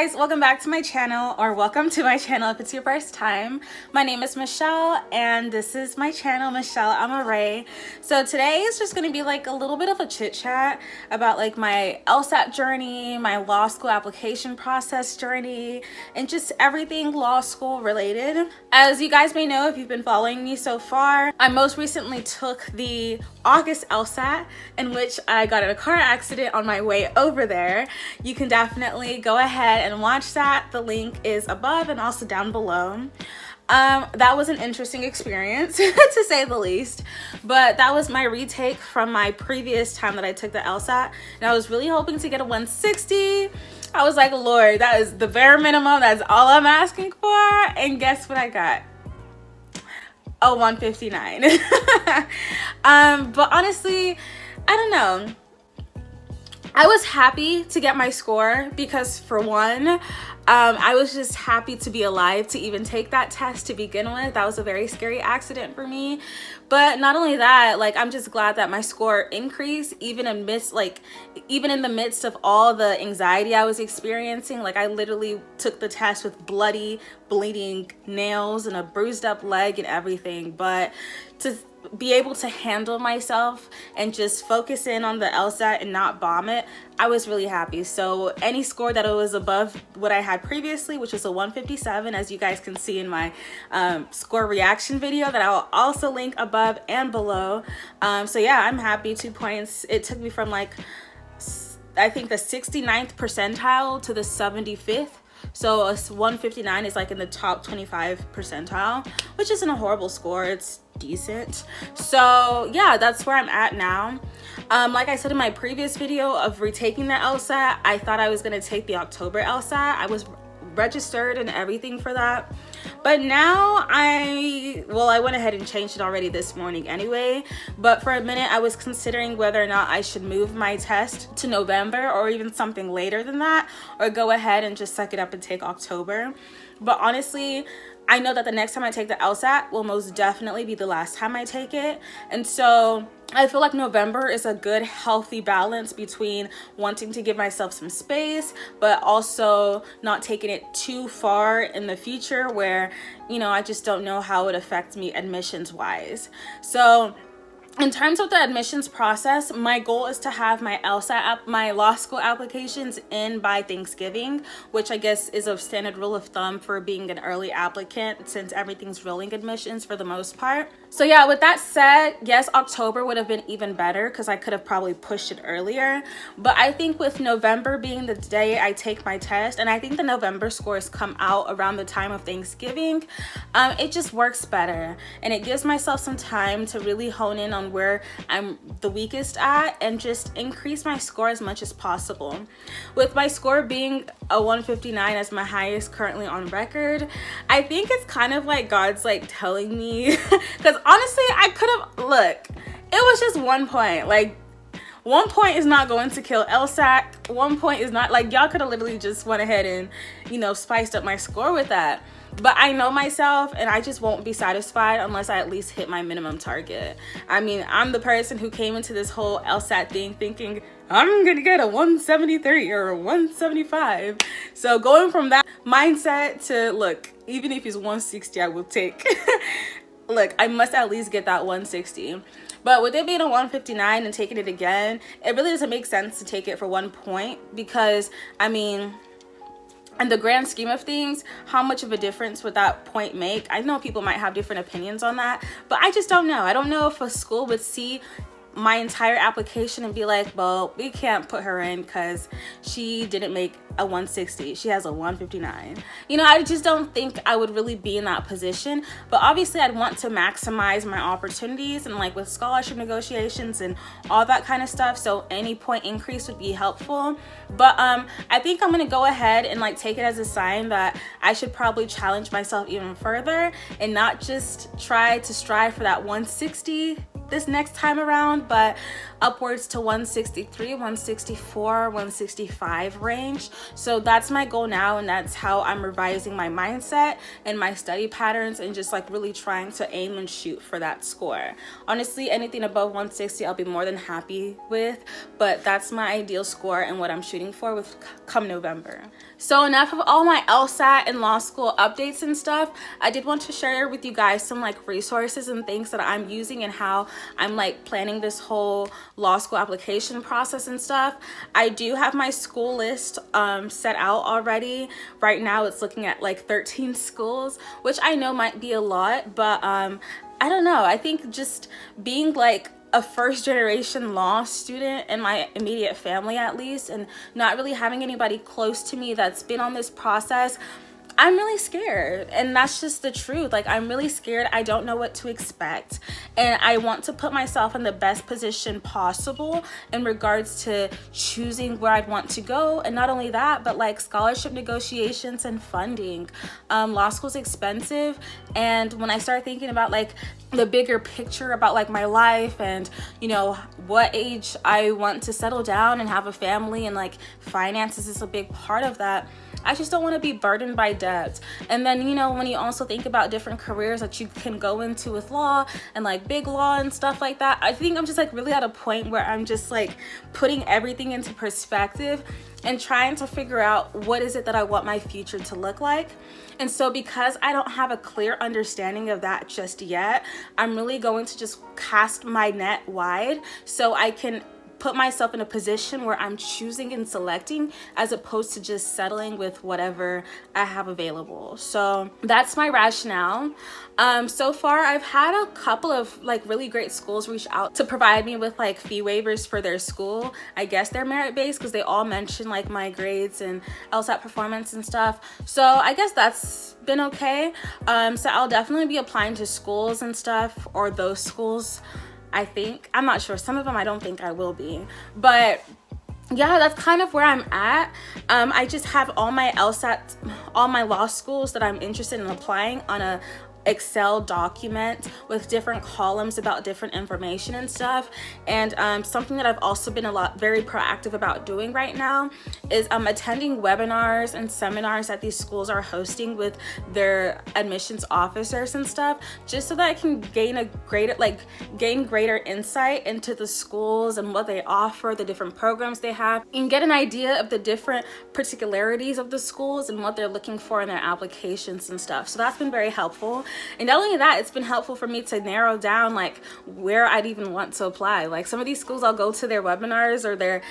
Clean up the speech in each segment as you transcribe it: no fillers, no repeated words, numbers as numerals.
guys, welcome back to my channel, or welcome to my channel if it's your first time. My name is Michelle and this is my channel, Michelle Amaray. So today is just going to be like a little bit of a chit chat about like my LSAT journey, my law school application process journey, and just everything law school related. As you guys may know if you've been following me so far, I most recently took the August LSAT, in which I got in a car accident on my way over there. You can definitely go ahead and watch that. The link is above and also down below. That was an interesting experience to say the least, but that was my retake from my previous time that I took the LSAT, and I was really hoping to get a 160. I was like, Lord, that is the bare minimum, that's all I'm asking for, and guess what I got? A 159. But honestly, I don't know. I was happy to get my score because, for one, I was just happy to be alive to even take that test to begin with. That was a very scary accident for me. But not only that, like, I'm just glad that my score increased even in the midst of all the anxiety I was experiencing. Like, I literally took the test with bloody, bleeding nails and a bruised up leg and everything. But to be able to handle myself and just focus in on the LSAT and not bomb it, I was really happy. So any score that was above what I had previously, which was a 157, as you guys can see in my score reaction video that I'll also link above and below. So yeah, I'm happy. 2 points. It took me from like, I think the 69th percentile to the 75th. So a 159 is like in the top 25 percentile, which isn't a horrible score. It's decent. So yeah, that's where I'm at now. Like I said in my previous video of retaking the LSAT, I thought I was going to take the October LSAT. I was registered and everything for that. But now I went ahead and changed it already this morning anyway. But for a minute, I was considering whether or not I should move my test to November or even something later than that, or go ahead and just suck it up and take October. But honestly, I know that the next time I take the LSAT will most definitely be the last time I take it. And so I feel like November is a good, healthy balance between wanting to give myself some space, but also not taking it too far in the future where, you know, I just don't know how it affects me admissions wise. So in terms of the admissions process, my goal is to have my my law school applications in by Thanksgiving, which I guess is a standard rule of thumb for being an early applicant since everything's rolling admissions for the most part. So yeah, with that said, yes, October would have been even better because I could have probably pushed it earlier. But I think with November being the day I take my test, and I think the November scores come out around the time of Thanksgiving, it just works better. And it gives myself some time to really hone in on where I'm the weakest at and just increase my score as much as possible. With my score being a 159 as my highest currently on record, I think it's kind of like God's like telling me, because honestly, I could have, look, it was just 1 point. Like, 1 point is not going to kill LSAT. 1 point is not, like, y'all could have literally just went ahead and, you know, spiced up my score with that. But I know myself, and I just won't be satisfied unless I at least hit my minimum target. I mean, I'm the person who came into this whole LSAT thing thinking, I'm gonna get a 173 or a 175. So going from that mindset to, look, even if it's 160, I will take. Look, I must at least get that 160. But with it being a 159 and taking it again, it really doesn't make sense to take it for 1 point because, I mean, in the grand scheme of things, how much of a difference would that point make? I know people might have different opinions on that, but I just don't know. I don't know if a school would see my entire application and be like, well, we can't put her in because she didn't make a 160. She has a 159. You know, I just don't think I would really be in that position. But obviously, I'd want to maximize my opportunities and like with scholarship negotiations and all that kind of stuff. So any point increase would be helpful. But I think I'm going to go ahead and like take it as a sign that I should probably challenge myself even further and not just try to strive for that 160 this next time around, but upwards to 163, 164, 165 range. So that's my goal now, and that's how I'm revising my mindset and my study patterns, and just like really trying to aim and shoot for that score. Honestly, anything above 160 I'll be more than happy with, but that's my ideal score and what I'm shooting for with come November. So enough of all my LSAT and law school updates and stuff. I did want to share with you guys some like resources and things that I'm using and how I'm like planning this whole law school application process and stuff. I do have my school list set out already. Right now it's looking at like 13 schools, which I know might be a lot, but I don't know. I think just being like a first generation law student in my immediate family, at least, and not really having anybody close to me that's been on this process, I'm really scared. And that's just the truth. Like, I'm really scared. I don't know what to expect, and I want to put myself in the best position possible in regards to choosing where I'd want to go. And not only that, but like scholarship negotiations and funding. Law school's expensive, and when I start thinking about like the bigger picture about like my life and, you know, what age I want to settle down and have a family, and like finances is a big part of that, I just don't want to be burdened by debt. And then, you know, when you also think about different careers that you can go into with law and like big law and stuff like that, I think I'm just like really at a point where I'm just like putting everything into perspective and trying to figure out what is it that I want my future to look like. And so because I don't have a clear understanding of that just yet, I'm really going to just cast my net wide so I can put myself in a position where I'm choosing and selecting, as opposed to just settling with whatever I have available. So that's my rationale. So far I've had a couple of like really great schools reach out to provide me with like fee waivers for their school. I guess they're merit-based because they all mention like my grades and LSAT performance and stuff. So I guess that's been okay. So I'll definitely be applying to schools and stuff, or those schools, I think. I'm not sure. Some of them I don't think I will be. But yeah, that's kind of where I'm at. I just have all my LSAT, all my law schools that I'm interested in applying on a Excel document with different columns about different information and stuff. And something that I've also been very proactive about doing right now is attending webinars and seminars that these schools are hosting with their admissions officers and stuff, just so that I can gain greater insight into the schools and what they offer, the different programs they have, and get an idea of the different particularities of the schools and what they're looking for in their applications and stuff. So that's been very helpful. And not only that, it's been helpful for me to narrow down like where I'd even want to apply. Like some of these schools, I'll go to their webinars or their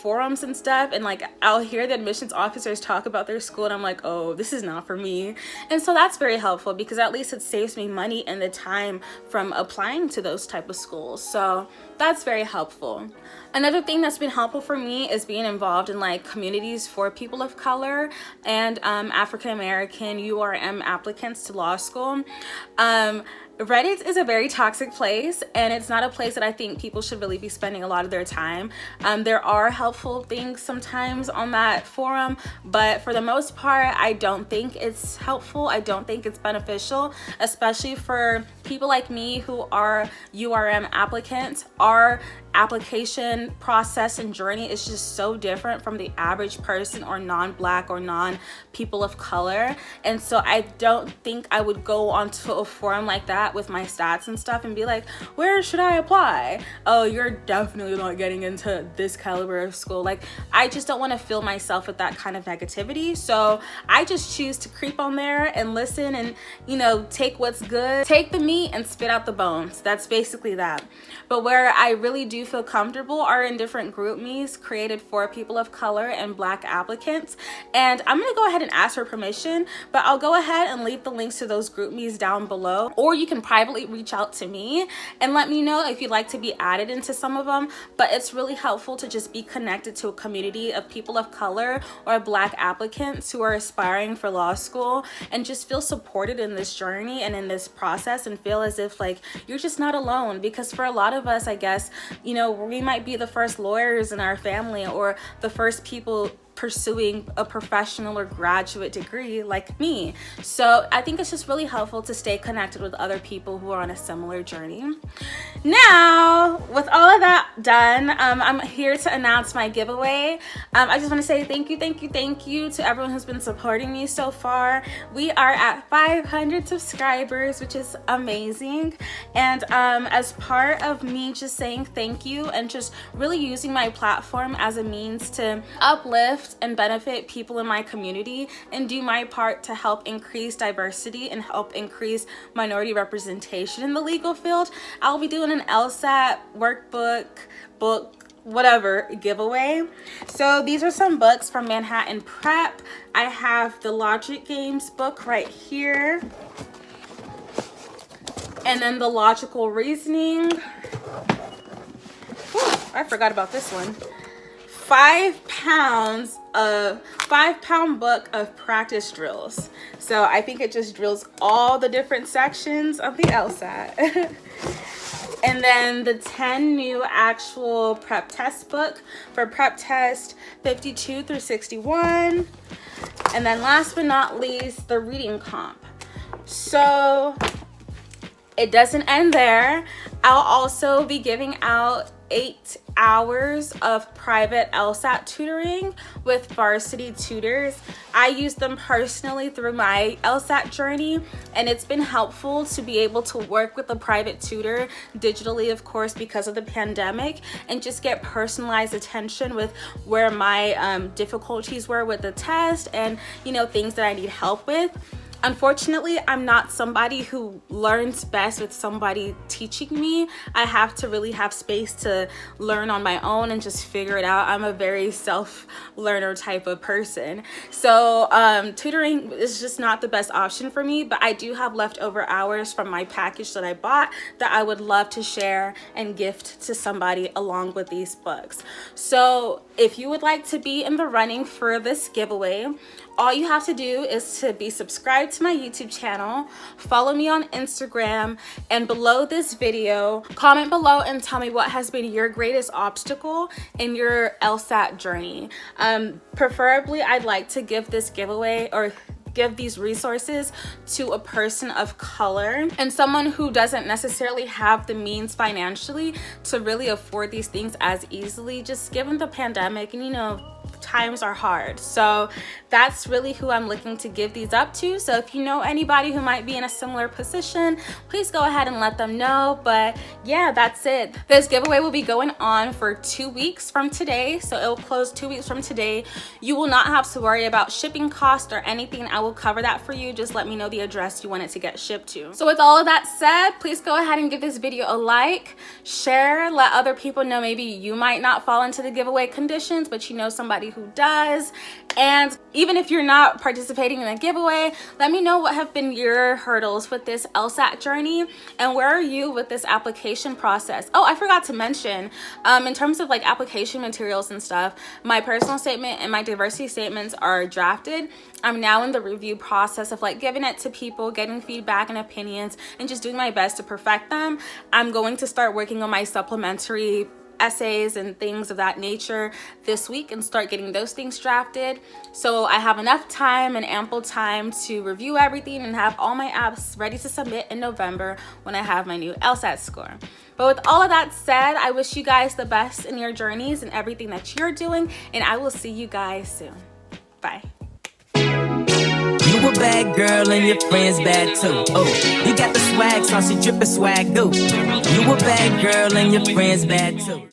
forums and stuff, and like I'll hear the admissions officers talk about their school, and I'm like, oh, this is not for me. And so that's very helpful, because at least it saves me money and the time from applying to those type of schools. So that's very helpful. Another thing that's been helpful for me is being involved in like communities for people of color and African American URM applicants to law school. Reddit is a very toxic place, and it's not a place that I think people should really be spending a lot of their time. There are helpful things sometimes on that forum, but for the most part, I don't think it's helpful. I don't think it's beneficial, especially for people like me who are URM applicants. Our application process and journey is just so different from the average person or non-Black or non-people of color. And so I don't think I would go onto a forum like that with my stats and stuff and be like, where should I apply? Oh, you're definitely not getting into this caliber of school. Like, I just don't want to fill myself with that kind of negativity. So I just choose to creep on there and listen and, you know, take what's good, take the meat and spit out the bones. That's basically that. But where I really do feel comfortable are in different Groupmes created for people of color and Black applicants. And I'm gonna go ahead and ask for permission, but I'll go ahead and leave the links to those Groupmes down below, or you can privately reach out to me and let me know if you'd like to be added into some of them. But it's really helpful to just be connected to a community of people of color or Black applicants who are aspiring for law school, and just feel supported in this journey and in this process, and feel as if like you're just not alone. Because for a lot of us, I guess, you know, we might be the first lawyers in our family or the first people pursuing a professional or graduate degree like me. So I think it's just really helpful to stay connected with other people who are on a similar journey. Now, with all of that done, I'm here to announce my giveaway. I just want to say thank you to everyone who's been supporting me so far. We are at 500 subscribers, which is amazing. And as part of me just saying thank you and just really using my platform as a means to uplift and benefit people in my community and do my part to help increase diversity and help increase minority representation in the legal field, I'll be doing an LSAT workbook, whatever giveaway. So these are some books from Manhattan Prep. I have the Logic Games book right here, and then the Logical Reasoning. Whew, I forgot about this one. 5 pound book of practice drills. So I think it just drills all the different sections of the LSAT. And then the 10 new actual prep test book for prep test 52 through 61. And then last but not least, the reading comp. So it doesn't end there. I'll also be giving out 8 hours of private LSAT tutoring with Varsity Tutors. I use them personally through my LSAT journey, and it's been helpful to be able to work with a private tutor digitally, of course, because of the pandemic, and just get personalized attention with where my difficulties were with the test and, you know, things that I need help with. Unfortunately, I'm not somebody who learns best with somebody teaching me. I have to really have space to learn on my own and just figure it out. I'm a very self-learner type of person. So tutoring is just not the best option for me, but I do have leftover hours from my package that I bought that I would love to share and gift to somebody along with these books. So if you would like to be in the running for this giveaway, all you have to do is to be subscribed to my YouTube channel, follow me on Instagram, and below this video, comment below and tell me what has been your greatest obstacle in your LSAT journey. Preferably, I'd like to give this giveaway or give these resources to a person of color and someone who doesn't necessarily have the means financially to really afford these things as easily, just given the pandemic and, you know, times are hard. So that's really who I'm looking to give these up to. So if you know anybody who might be in a similar position, please go ahead and let them know. But yeah, that's it. This giveaway will be going on for 2 weeks from today. So it will close 2 weeks from today. You will not have to worry about shipping cost or anything. I will cover that for you. Just let me know the address you want it to get shipped to. So with all of that said, please go ahead and give this video a like, share, let other people know maybe you might not fall into the giveaway conditions, but you know somebody who does. And even if you're not participating in a giveaway, let me know what have been your hurdles with this LSAT journey and where are you with this application process. Oh, I forgot to mention, in terms of like application materials and stuff, my personal statement and my diversity statements are drafted. I'm now in the review process of like giving it to people, getting feedback and opinions, and just doing my best to perfect them. I'm going to start working on my supplementary essays and things of that nature this week and start getting those things drafted, so I have enough time and ample time to review everything and have all my apps ready to submit in November when I have my new LSAT score. But with all of that said, I wish you guys the best in your journeys and everything that you're doing, and I will see you guys soon. Bye. You a bad girl and your friends bad too. Oh, you got the swag, saucy drippin' swag, do. You a bad girl and your friends bad too.